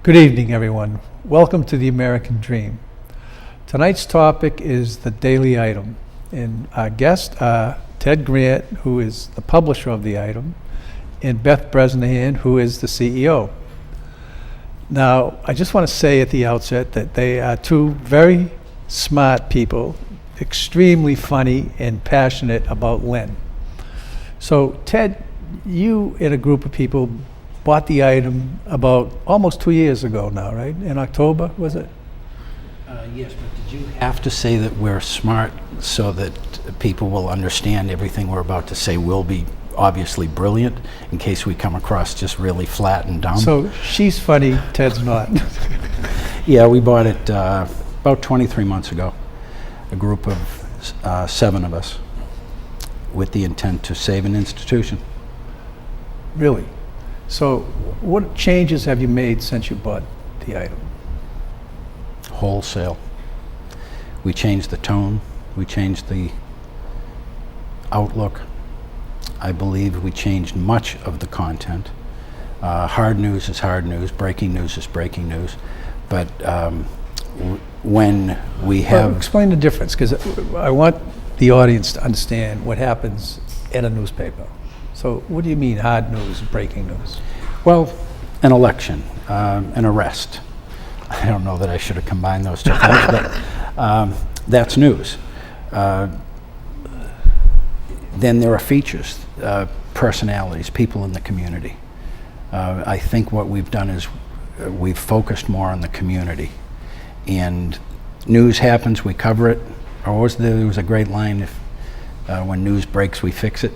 Good evening, everyone. Welcome to the American Dream. Tonight's topic is the daily item, and our guests are Ted Grant, who is the publisher of the item, and Beth Bresnahan, who is the CEO. Now, I just want to say at the outset that they are two very smart people, extremely funny and passionate about Lynn. So, Ted, you and a group of people bought the item about almost 2 years ago now, right? In October, was it? Yes, but did you have to say that we're smart so that people will understand everything we're about to say will be obviously brilliant in case we come across just really flat and dumb? So she's funny, Ted's not. Yeah, we bought it about 23 months ago, a group of 7 of us, with the intent to save an institution. Really? So what changes have you made since you bought the item? Wholesale. We changed the tone, we changed the outlook. I believe we changed much of the content. Hard news is hard news, breaking news is breaking news. But when we have... Well, explain the difference, because I want the audience to understand what happens in a newspaper. So what do you mean hard news, breaking news? Well, an election, an arrest. I don't know that I should have combined those two things, but that's news. Then there are features, personalities, people in the community. I think what we've done is we've focused more on the community. And news happens, we cover it. There was a great line, if when news breaks, we fix it.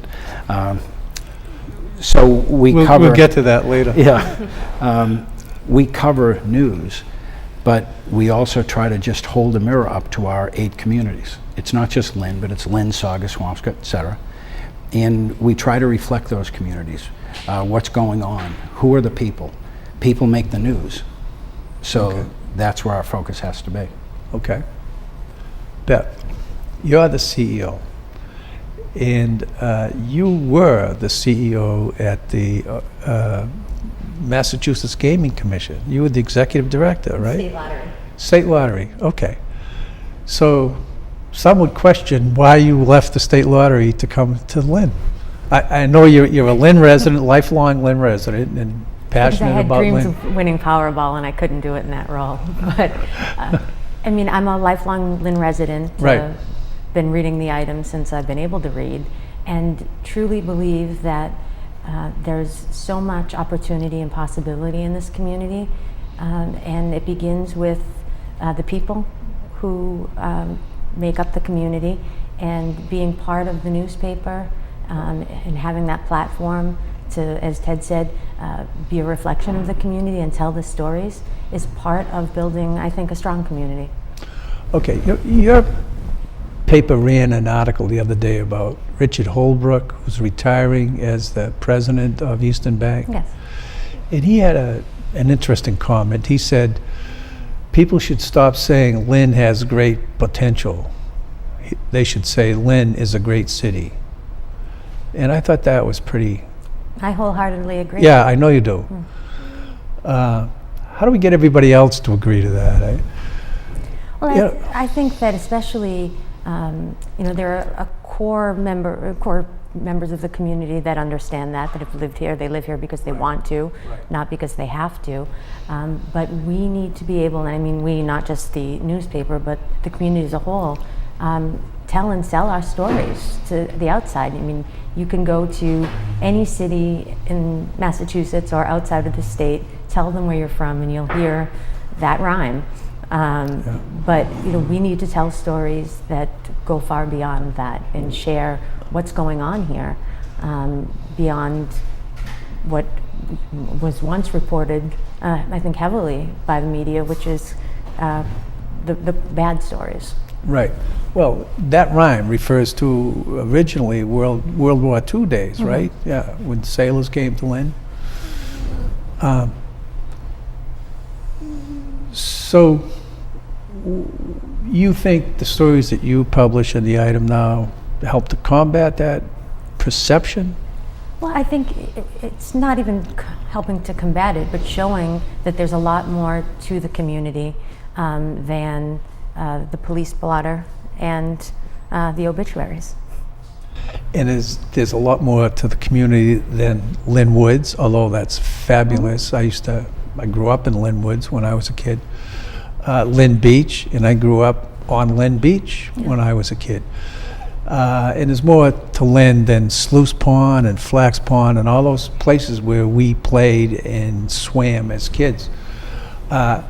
So we'll get to that later. Yeah. We cover news, but we also try to just hold a mirror up to our 8 communities. It's not just Lynn, but it's Lynn, Saugus, Swampscott, et cetera. And we try to reflect those communities. What's going on? Who are the people? People make the news. So that's where our focus has to be. Okay. Beth, you're the CEO. And you were the CEO at the Massachusetts Gaming Commission. You were the executive director, right? State Lottery. State Lottery, okay. So some would question why you left the State Lottery to come to Lynn. I know you're a Lynn resident, lifelong Lynn resident, and passionate about Lynn. I had dreams of winning Powerball, and I couldn't do it in that role. But I mean, I'm a lifelong Lynn resident. Right. Been reading the item since I've been able to read, and truly believe that there's so much opportunity and possibility in this community, and it begins with the people who make up the community, and being part of the newspaper, and having that platform to, as Ted said, be a reflection of the community and tell the stories is part of building, I think, a strong community. Okay, your paper ran an article the other day about Richard Holbrook, who's retiring as the president of Eastern Bank. Yes. And he had an interesting comment. He said, people should stop saying Lynn has great potential. They should say Lynn is a great city. And I thought that was pretty... I wholeheartedly agree. Yeah, I know you do. How do we get everybody else to agree to that? Well, I think that especially, there are core members of the community that understand that have lived here. They live here because they want to, not because they have to. But we need to be able, and I mean we, not just the newspaper, but the community as a whole, tell and sell our stories to the outside. I mean, you can go to any city in Massachusetts or outside of the state, tell them where you're from, and you'll hear that rhyme. But we need to tell stories that go far beyond that and share what's going on here, beyond what was once reported, I think heavily by the media, which is the bad stories. Right. Well, that rhyme refers to originally World War II days, right? Yeah, when sailors came to Lynn. So you think the stories that you publish in the item now help to combat that perception Well, I think it's not even helping to combat it, but showing that there's a lot more to the community than the police blotter and the obituaries. And there's a lot more to the community than Lynn Woods, although that's fabulous. I grew up in Lynn Woods when I was a kid. Lynn Beach, and I grew up on Lynn Beach when I was a kid. And there's more to Lynn than Sluice Pond and Flax Pond and all those places where we played and swam as kids. As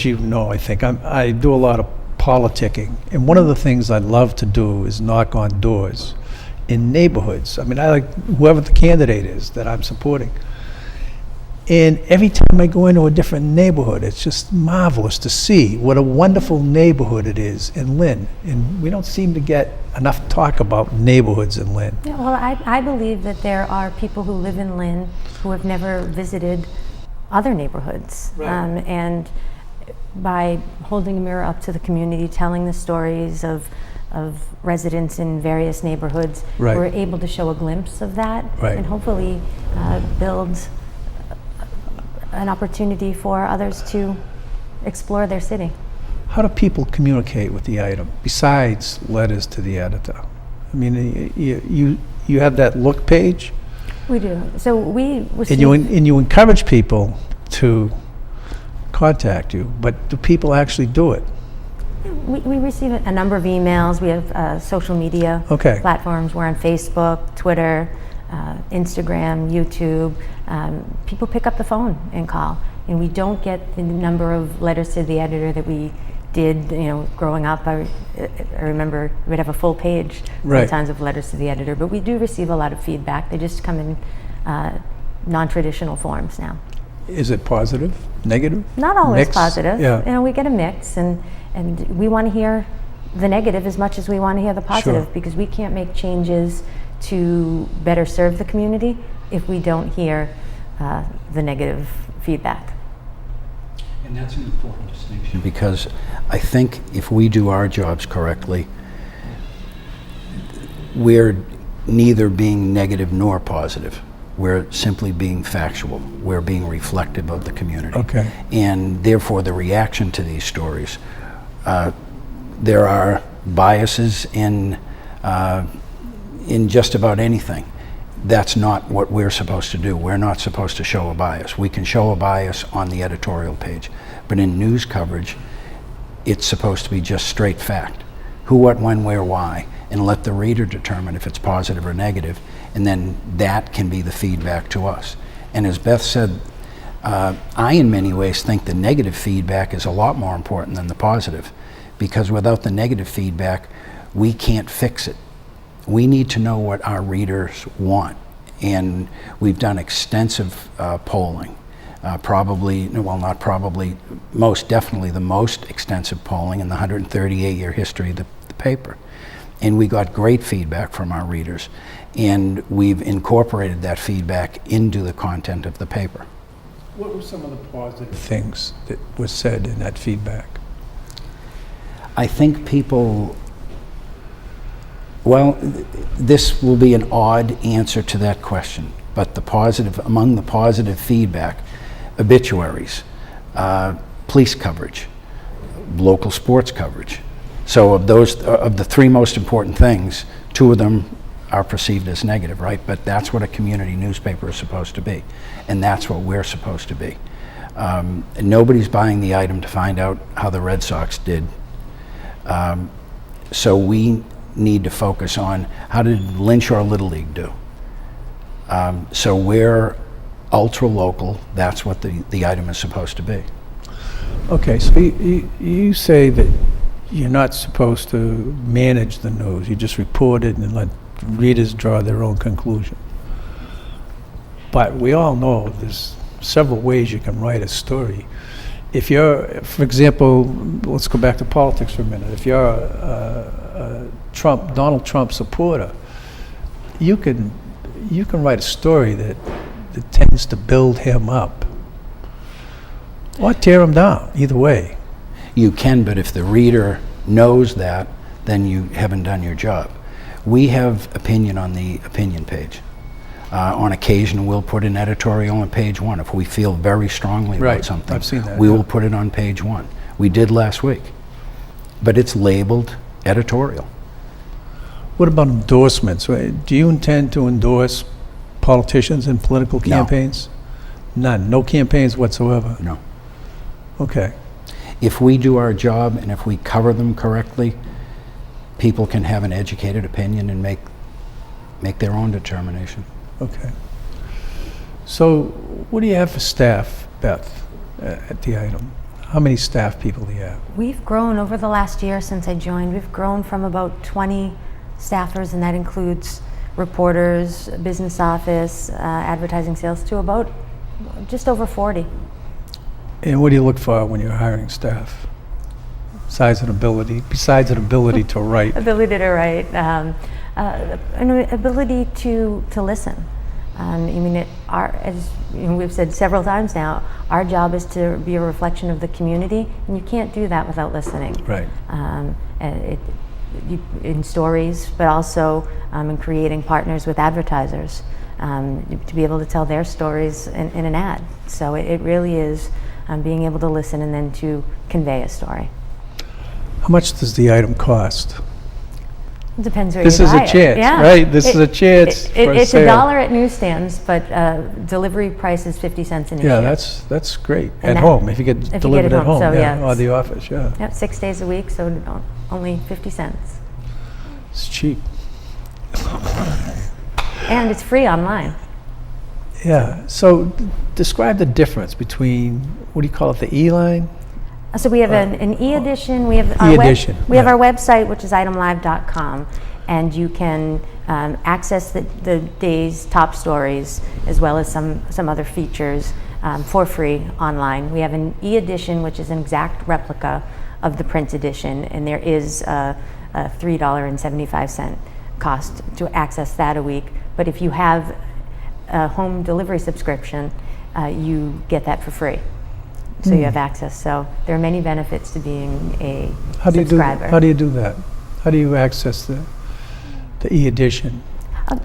you know, I think, I do a lot of politicking, and one of the things I love to do is knock on doors in neighborhoods. I mean, I like whoever the candidate is that I'm supporting. And every time I go into a different neighborhood, it's just marvelous to see what a wonderful neighborhood it is in Lynn. And we don't seem to get enough talk about neighborhoods in Lynn. Yeah, well, I believe that there are people who live in Lynn who have never visited other neighborhoods. Right. And by holding a mirror up to the community, telling the stories of residents in various neighborhoods, Right. we're able to show a glimpse of that Right. and hopefully build an opportunity for others to explore their city. How do people communicate with the item besides letters to the editor? I mean, you have that look page, We do. So we receive, and you encourage people to contact you, but do people actually do it? we receive a number of emails. We have social media Okay. platforms. We're on Facebook, Twitter, Instagram, YouTube. People pick up the phone and call, and we don't get the number of letters to the editor that we did, growing up. I remember we'd have a full page Right. sometimes of letters to the editor, but we do receive a lot of feedback. They just come in non-traditional forms now. Is it positive, negative? Not always Mix? positive. Yeah. We get a mix, and we want to hear the negative as much as we want to hear the positive, Sure. because we can't make changes to better serve the community if we don't hear the negative feedback. And that's an important distinction, because I think if we do our jobs correctly, we're neither being negative nor positive. We're simply being factual. We're being reflective of the community. Okay. And therefore, the reaction to these stories, there are biases in just about anything. That's not what we're supposed to do. We're not supposed to show a bias. We can show a bias on the editorial page, but in news coverage, it's supposed to be just straight fact. Who, what, when, where, why, and let the reader determine if it's positive or negative, and then that can be the feedback to us. And as Beth said, I in many ways think the negative feedback is a lot more important than the positive, because without the negative feedback, we can't fix it. We need to know what our readers want, and we've done extensive polling. Most definitely the most extensive polling in the 138-year history of the paper. And we got great feedback from our readers, and we've incorporated that feedback into the content of the paper. What were some of the positive things that were said in that feedback? I think people, well, this will be an odd answer to that question, but among the positive feedback, obituaries, police coverage, local sports coverage. So of the three most important things, two of them are perceived as negative, right? But that's what a community newspaper is supposed to be, and that's what we're supposed to be. Nobody's buying the item to find out how the Red Sox did. So we need to focus on how did Lynn Shore Little League do. So we're ultra local. That's what the item is supposed to be. Okay, so you say that you're not supposed to manage the news. You just report it and let readers draw their own conclusion. But we all know there's several ways you can write a story. If you're, for example, let's go back to politics for a minute. If you're a Donald Trump supporter, you can write a story that tends to build him up or tear him down, either way. You can, but if the reader knows that, then you haven't done your job. We have opinion on the opinion page. On occasion, we'll put an editorial on page 1 if we feel very strongly about Right, something. I've seen that, We yeah. will put it on page 1. We did last week. But it's labeled editorial. What about endorsements? Do you intend to endorse politicians in political No. campaigns? None, no campaigns whatsoever? No. Okay, If we do our job and if we cover them correctly, people can have an educated opinion and make their own determination. okay. So what do you have for staff, Beth, at the item? How many staff people do you have? We've grown over the last year since I joined. We've grown from about 20 staffers, and that includes reporters, business office, advertising sales, to about just over 40. And what do you look for when you're hiring staff? Besides an ability to write? Ability to write, an ability to listen. I mean, as we've said several times now, our job is to be a reflection of the community, and you can't do that without listening. Right. In stories, but also in creating partners with advertisers to be able to tell their stories in an ad. So it really is being able to listen and then to convey a story. How much does the item cost? It depends where This you is buy a it. chance, Yeah. right? This is a chance for a It's sale. $1 at newsstands, but delivery price is 50 cents an issue. Yeah, that's great. And At that- home, if you if get you get delivered it at home, home, so yeah, yeah, or the office, yeah. Yep, 6 days a week, so only 50 cents. It's cheap. And it's free online. Yeah, so describe the difference between, what do you call it, the E-line? So we have an e-edition, we have our E-edition, we have right. our website, which is itemlive.com, and you can access the day's top stories as well as some other features for free online. We have an e-edition, which is an exact replica of the print edition, and there is a $3.75 cost to access that a week. But if you have a home delivery subscription, you get that for free. So you have access. So there are many benefits to being a subscriber. How do you do that? How do you access the e-edition?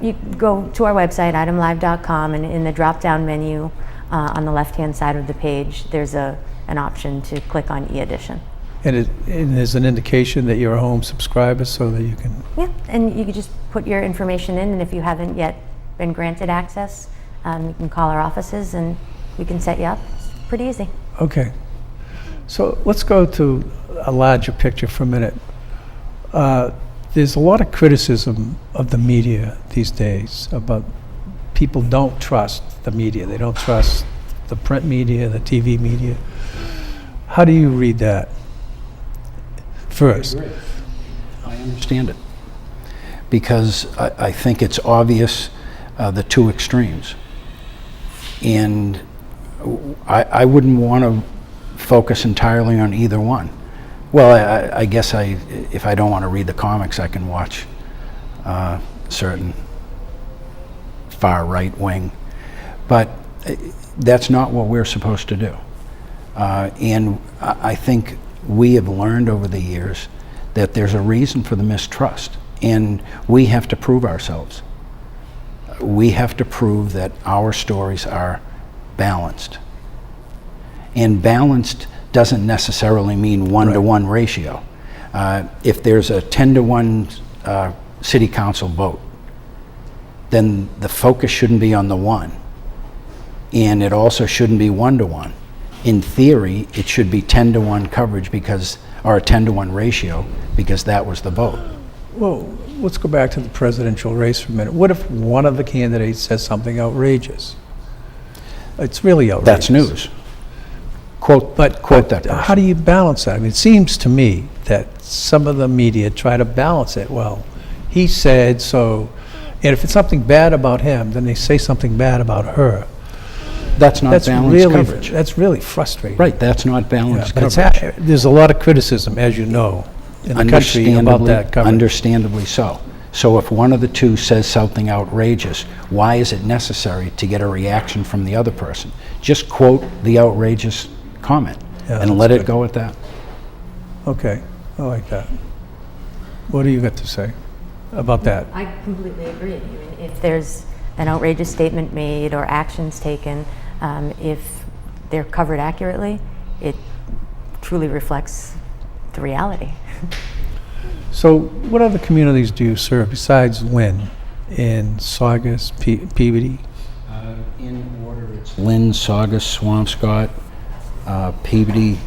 You go to our website, itemlive.com, and in the drop-down menu on the left-hand side of the page, there's an option to click on e-edition. And there's an indication that you're a home subscriber so that you can... Yeah, and you can just put your information in, and if you haven't yet been granted access, you can call our offices and we can set you up. It's pretty easy. Okay. So let's go to a larger picture for a minute. There's a lot of criticism of the media these days about people don't trust the media. They don't trust the print media, the TV media. How do you read that? First. I understand it. Because I think it's obvious the two extremes. And I wouldn't want to focus entirely on either one. Well, I guess if I don't want to read the comics, I can watch certain far right wing. But that's not what we're supposed to do. And I think we have learned over the years that there's a reason for the mistrust. And we have to prove ourselves. We have to prove that our stories are balanced. And balanced doesn't necessarily mean 1-to-1 ratio. If there's a 10-to-1 city council vote, then the focus shouldn't be on the 1. And it also shouldn't be 1-to-1. In theory, it should be 10-to-1 coverage or a 10-to-1 ratio because that was the vote. Well, let's go back to the presidential race for a minute. What if one of the candidates says something outrageous? It's really outrageous. That's news. Quote that person. How do you balance that? I mean, it seems to me that some of the media try to balance it. Well, he said so, and if it's something bad about him, then they say something bad about her. That's not balanced coverage. That's really frustrating. Right, that's not balanced But coverage. there's a lot of criticism, as you know, in the country about that coverage. Understandably so. So if one of the two says something outrageous, why is it necessary to get a reaction from the other person? Just quote the outrageous comment Yeah, and that's let it good. go at that. Okay, I like that. What do you got to say? about that? I completely agree. I mean, if there's an outrageous statement made or actions taken, if they're covered accurately, it truly reflects the reality. So what other communities do you serve besides Lynn in Saugus, Peabody? In order, it's Lynn, Saugus, Swampscott, Peabody,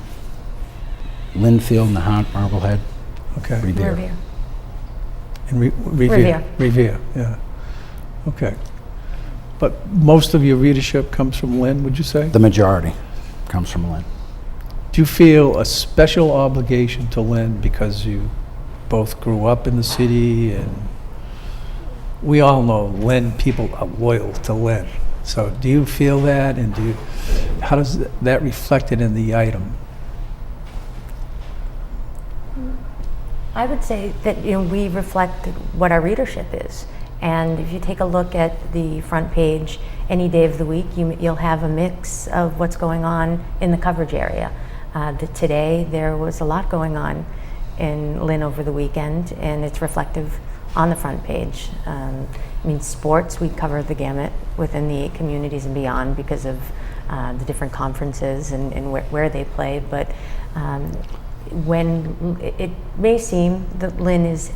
Linfield, Nahant, Marblehead, Okay. Revere. Revere. And Revere. Revere. Revere, yeah. Okay. But most of your readership comes from Lynn, would you say? The majority comes from Lynn. Do you feel a special obligation to Lynn because you both grew up in the city, and we all know Lynn people are loyal to Lynn. So do you feel that, and how does that reflected in the item? I would say that we reflect what our readership is. And if you take a look at the front page any day of the week, you'll have a mix of what's going on in the coverage area. Today there was a lot going on in Lynn over the weekend, and it's reflective on the front page. I mean, sports, we cover the gamut within the 8 communities and beyond because of the different conferences and where they play. But when it may seem that Lynn is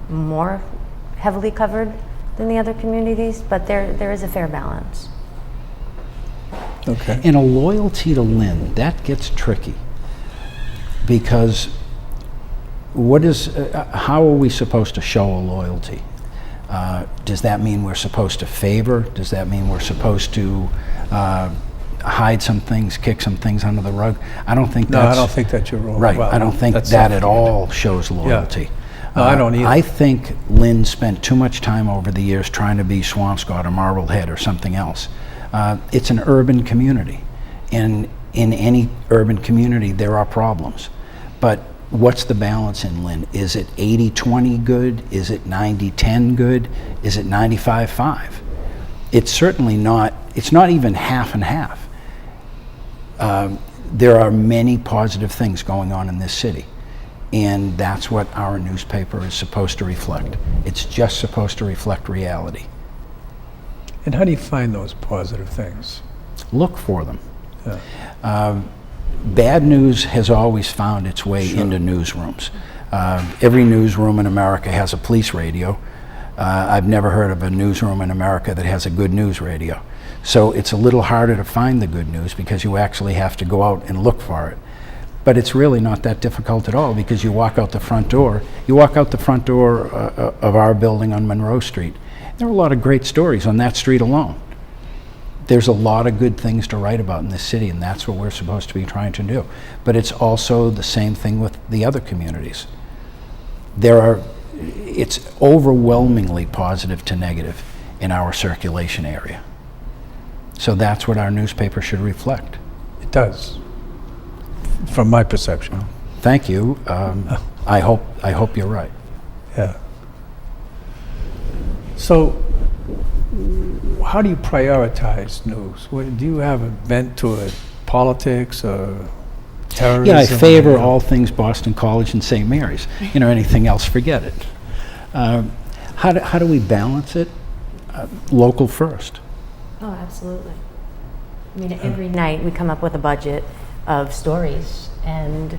more heavily covered than the other communities, but there is a fair balance. Okay. And a loyalty to Lynn, that gets tricky, because how are we supposed to show a loyalty? Does that mean we're supposed to favor? Does that mean we're supposed to hide some things, kick some things under the rug? I don't think No, that's... I don't think that's your role. Right, Well, I don't think that's that at all shows loyalty. No, I don't either. I think Lynn spent too much time over the years trying to be Swampscott or Marblehead or something else. It's an urban community, and in any urban community there are problems. But what's the balance in Lynn? Is it 80-20 good? Is it 90-10 good? Is it 95-5? It's certainly not, it's not even half and half. There are many positive things going on in this city, and that's what our newspaper is supposed to reflect. It's just supposed to reflect reality. And how do you find those positive things? Look for them. Yeah. Bad news has always found its way into newsrooms. Every newsroom in America has a police radio. I've never heard of a newsroom in America that has a good news radio. So it's a little harder to find the good news because you actually have to go out and look for it. But it's really not that difficult at all, because you walk out the front door. You walk out the front door of our building on Monroe Street. There are a lot of great stories on that street alone. There's a lot of good things to write about in this city, and that's what we're supposed to be trying to do. But it's also the same thing with the other communities. It's overwhelmingly positive to negative in our circulation area. So that's what our newspaper should reflect. It does, from my perception. Thank you. I hope you're right. Yeah. So, how do you prioritize news? Do you have a bent toward politics or terrorism? Yeah, I favor all things Boston College and St. Mary's. Anything else, forget it. How do we balance it? Local first. Oh, absolutely. I mean, every night we come up with a budget of stories, and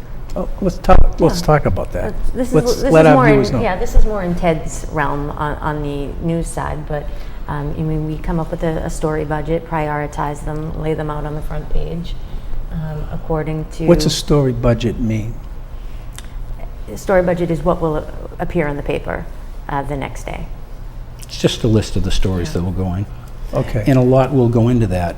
let's talk about that. this Let's is let our more viewers in, know. yeah, this is more in Ted's realm on the news side, but I mean, we come up with a story budget, prioritize them, lay them out on the front page according to... What's a story budget mean? A story budget is what will appear in the paper the next day. It's just a list of the stories that will go in. Okay. And a lot will go into that.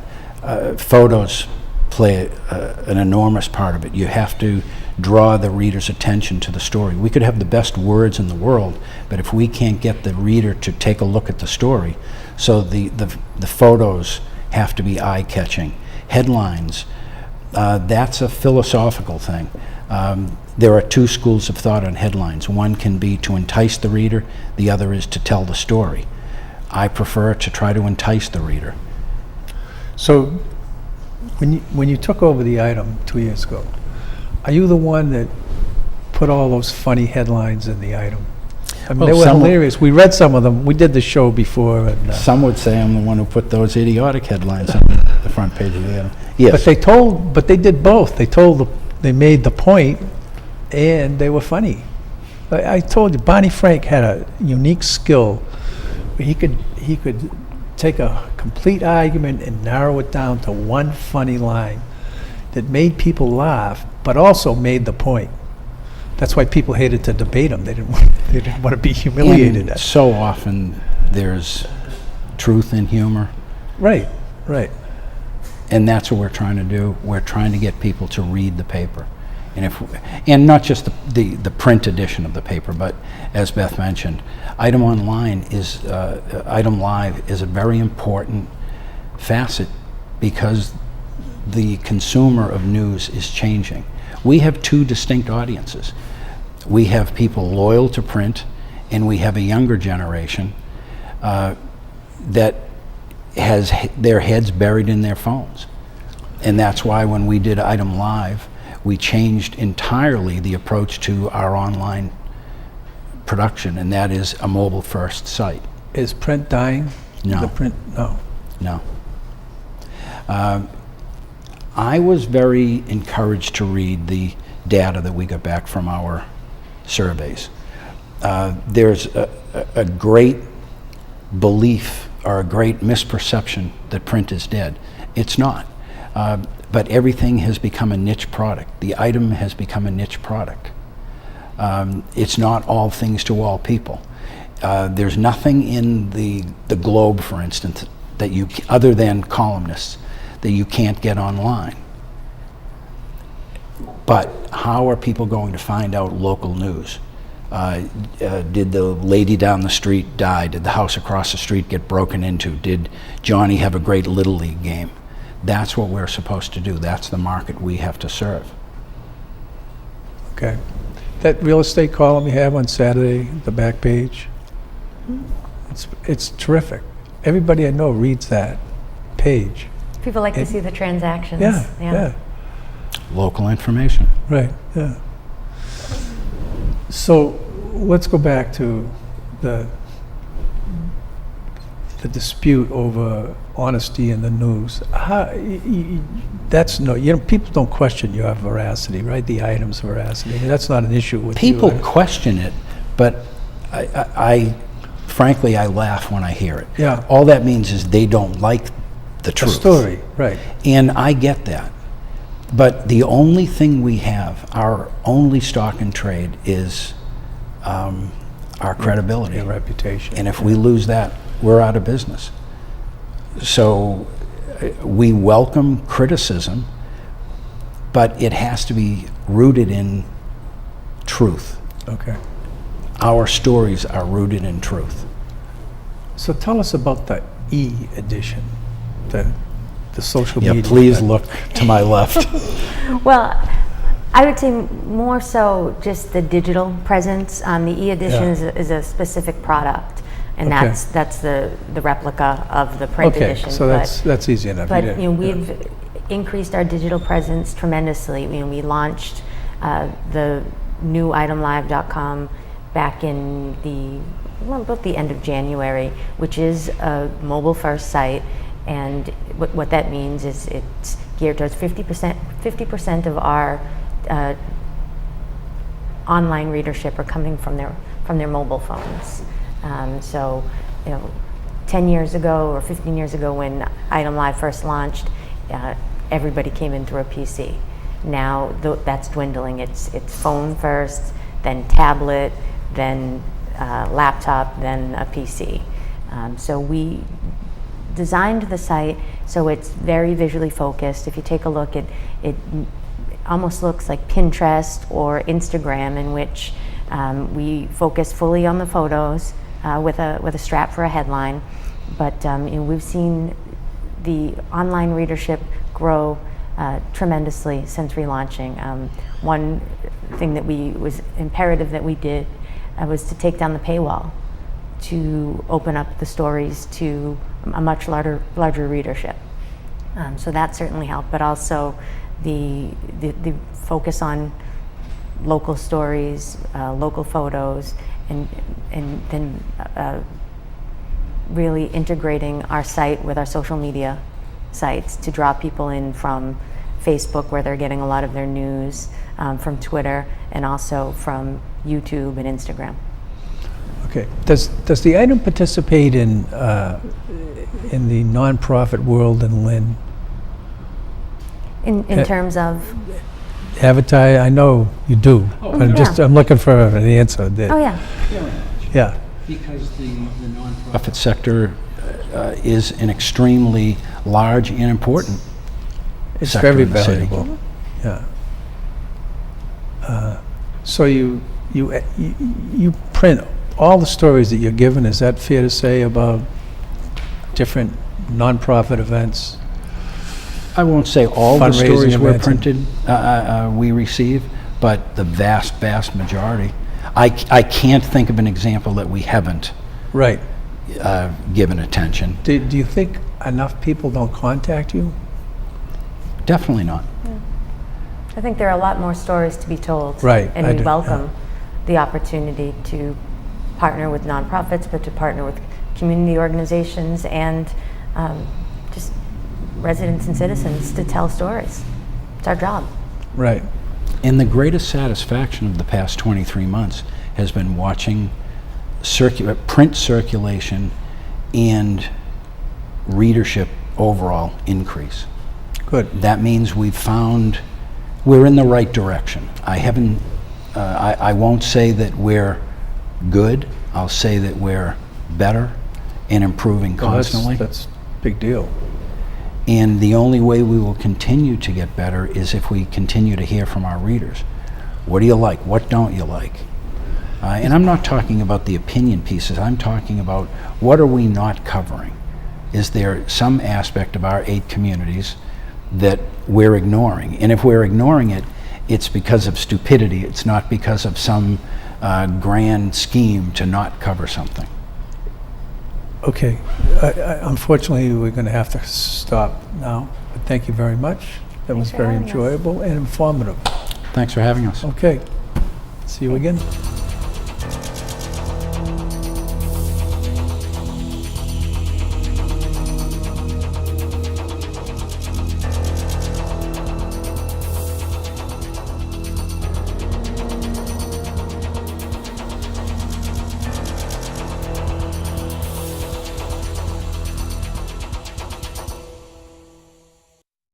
Photos play an enormous part of it. You have to draw the reader's attention to the story. We could have the best words in the world, but if we can't get the reader to take a look at the story, so the photos have to be eye-catching. Headlines, that's a philosophical thing. There are 2 schools of thought on headlines. One can be to entice the reader, the other is to tell the story. I prefer to try to entice the reader. So, when you took over the item 2 years ago, are you the one that put all those funny headlines in the item? I mean, Well, they were some- hilarious. We read some of them. We did the show before, and Some would say I'm the one who put those idiotic headlines on the front page of the Adam. but Yes, but they did both. They made the point, and they were funny. I told you, Bonnie Frank had a unique skill. He could take a complete argument and narrow it down to one funny line that made people laugh, but also made the point. That's why people hated to debate him. They didn't want to be humiliated. and so often there's truth in humor. Right, right. And that's what we're trying to do. We're trying to get people to read the paper. And not just the print edition of the paper, but as Beth mentioned, Item Live is a very important facet because the consumer of news is changing. We have two distinct audiences. We have people loyal to print, and we have a younger generation that has their heads buried in their phones. And that's why when we did Item Live, we changed entirely the approach to our online production, and that is a mobile-first site. Is print dying? No. The print, no. No. I was very encouraged to read the data that we got back from our surveys. There's a great belief or a great misperception that print is dead. It's not. But everything has become a niche product. The item has become a niche product. It's not all things to all people. There's nothing in the Globe, for instance, that you, other than columnists, that you can't get online. But how are people going to find out local news? Did the lady down the street die? Did the house across the street get broken into? Did Johnny have a great Little League game? That's what we're supposed to do. That's the market we have to serve. Okay. That real estate column you have on Saturday, the back page, it's terrific. Everybody I know reads that page. People like to see the transactions. Yeah. Local information. Right, yeah. So let's go back to the dispute over honesty in the news. People don't question your veracity, right? The item's veracity. That's not an issue with you. People question it, but I frankly, I laugh when I hear it. Yeah. All that means is they don't like the The truth. story, right. And I get that. But the only thing we have, our only stock in trade is our credibility. Your reputation. And if we lose that, we're out of business. So we welcome criticism, but it has to be rooted in truth. Okay. Our stories are rooted in truth. So tell us about the e-edition, the social Yeah, media. please look to my left. Well, I would say more so just the digital presence. The e-edition is a specific product, and Okay. that's the replica of the print Okay, edition. so that's easy enough. But You didn't- we've increased our digital presence tremendously. We launched the new itemlive.com back in about the end of January, which is a mobile-first site. And what that means is it's geared towards 50% of our online readership are coming from their mobile phones. So, 10 years ago or 15 years ago when Item Live first launched, everybody came in through a PC. Now that's dwindling. It's phone first, then tablet, then laptop, then a PC. So we designed the site so it's very visually focused. If you take a look, it almost looks like Pinterest or Instagram, in which we focus fully on the photos with a strap for a headline. But we've seen the online readership grow tremendously since relaunching. One thing that was imperative that we did was to take down the paywall, to open up the stories to a much larger readership. So that certainly helped, but also the focus on local stories, local photos, and then really integrating our site with our social media sites to draw people in from Facebook, where they're getting a lot of their news, from Twitter, and also from YouTube and Instagram. Okay. Does the item participate in the nonprofit world in Lynn? In terms of? Advertise? I know you do. But I'm looking for an answer. Oh, yeah. Yeah. Because the nonprofit sector is an extremely large and important It's sector very in the city. valuable. Yeah. So you print all the stories that you're given. Is that fair to say about different nonprofit events? I won't say all the Fundraising stories were events and- printed, we receive, but the vast majority. I can't think of an example that we haven't Right. given attention. Do you think enough people don't contact you? Definitely not. I think there are a lot more stories to be told. Right, And I we do, welcome the opportunity to partner with nonprofits, but to partner with community organizations and just residents and citizens to tell stories. It's our job. Right. And the greatest satisfaction of the past 23 months has been watching print circulation and readership overall increase. Good. That means we're in the right direction. I won't say that we're good. I'll say that we're better and improving Well, constantly. That's a big deal. And the only way we will continue to get better is if we continue to hear from our readers. What do you like? What don't you like? And I'm not talking about the opinion pieces. I'm talking about what are we not covering? Is there some aspect of our 8 communities that we're ignoring? And if we're ignoring it, it's because of stupidity. It's not because of some grand scheme to not cover something. Okay. Unfortunately, we're going to have to stop now. But thank you very much. That was Thanks for very having us. enjoyable and informative. Thanks for having us. Okay. See you again.